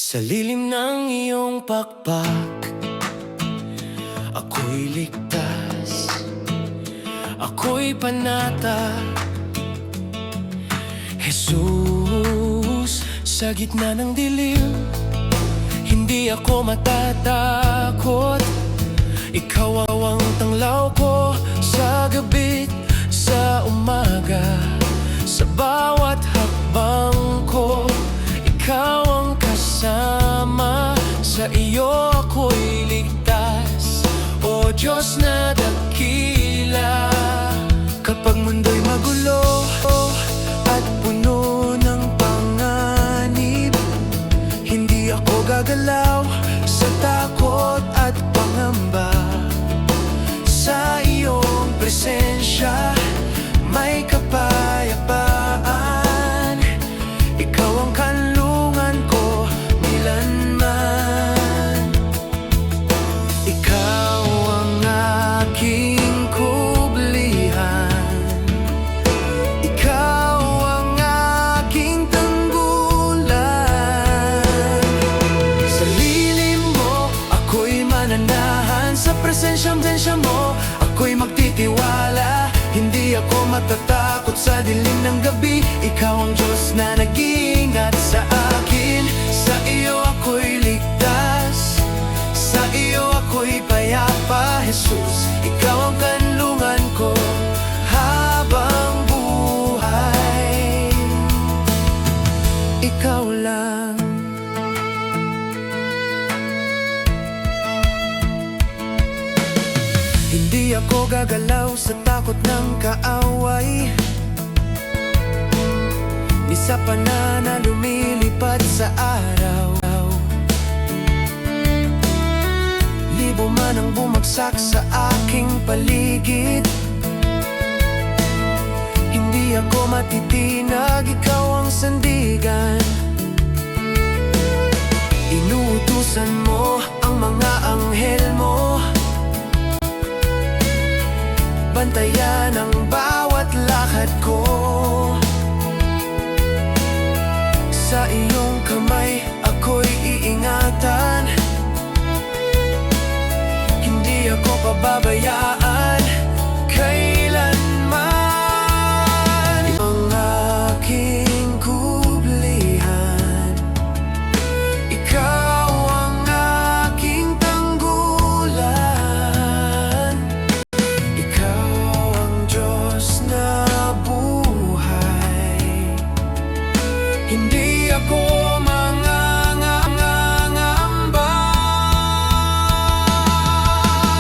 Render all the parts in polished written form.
Sa lilim ng iyong pakpak, ako'y ligtas, ako'y panata. Jesus, sa gitna ng dilim, hindi ako matatakot. Ikaw ang tanglaw ko sa gabi't sa umaga. Sa bawat hakbang ko, ikaw ang kasama. Sa iyo ako'y ligtas, O Diyos na dakila. Kapag mundo'y magulo at puno ng panganib, hindi ako gagalaw sa takot at pangamba. Sa iyong presensya may kapayapaan. Ikaw ang kanlungan ko nilanman. Ikaw ang aking kublihan, ikaw ang aking tanggulan. Sa lilim mo ako'y mananahan, sa presensya mo ako'y magtitiwala. Hindi ako matatakot sa dilim ng gabi. Ikaw ang Diyos na nag-iingat sa akin. Sa iyo ako'y ligtas, sa iyo ako'y payapa. Jesus, ikaw ang kanlungan ko habang buhay. Ikaw lang. Hindi ako gagalaw sa takot ng kaaway, ni sa pana na lumilipad sa araw. Libo man ang bumagsak sa aking paligid, hindi ako matitinag, ikaw ang sandigan. Inuutusan mo ang mga anghel mo, bantayan ang bawat lakad ko. Sa iyong kamay ako'y iingatan, hindi ako pababayaan kailanman. Ang aking kublihan, ikaw ang aking tanggulan. Ikaw ang Diyos na buhay, hindi ako mangangamba.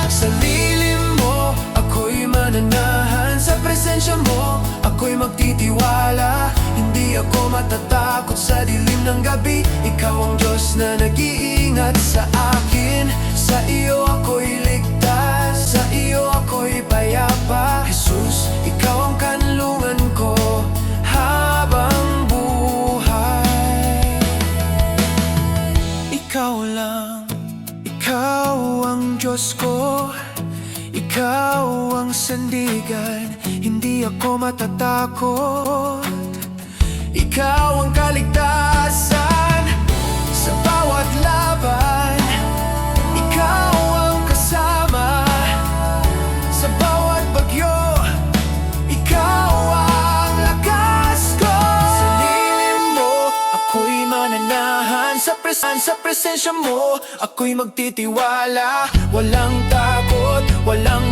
Sa lilim mo ako'y mananahan, sa presensya mo ako'y magtitiwala. Hindi ako matatakot sa dilim ng gabi. Ikaw ang Diyos na nag-iingat sa akin. Sa iyo ako'y ligtas, sa iyo ako'y payapa. Jesus, ikaw ang kanlungan ko habang buhay. Ikaw lang, ikaw ang Diyos ko, ikaw ang sandigan. Hindi ako matatakot, ikaw ang kaligtasan sa bawat laban. Ikaw ang kasama sa bawat bagyo, ikaw ang lakas ko. Sa lilim mo ako'y mananahan, sa presensya mo ako'y magtitiwala. Walang takot, walang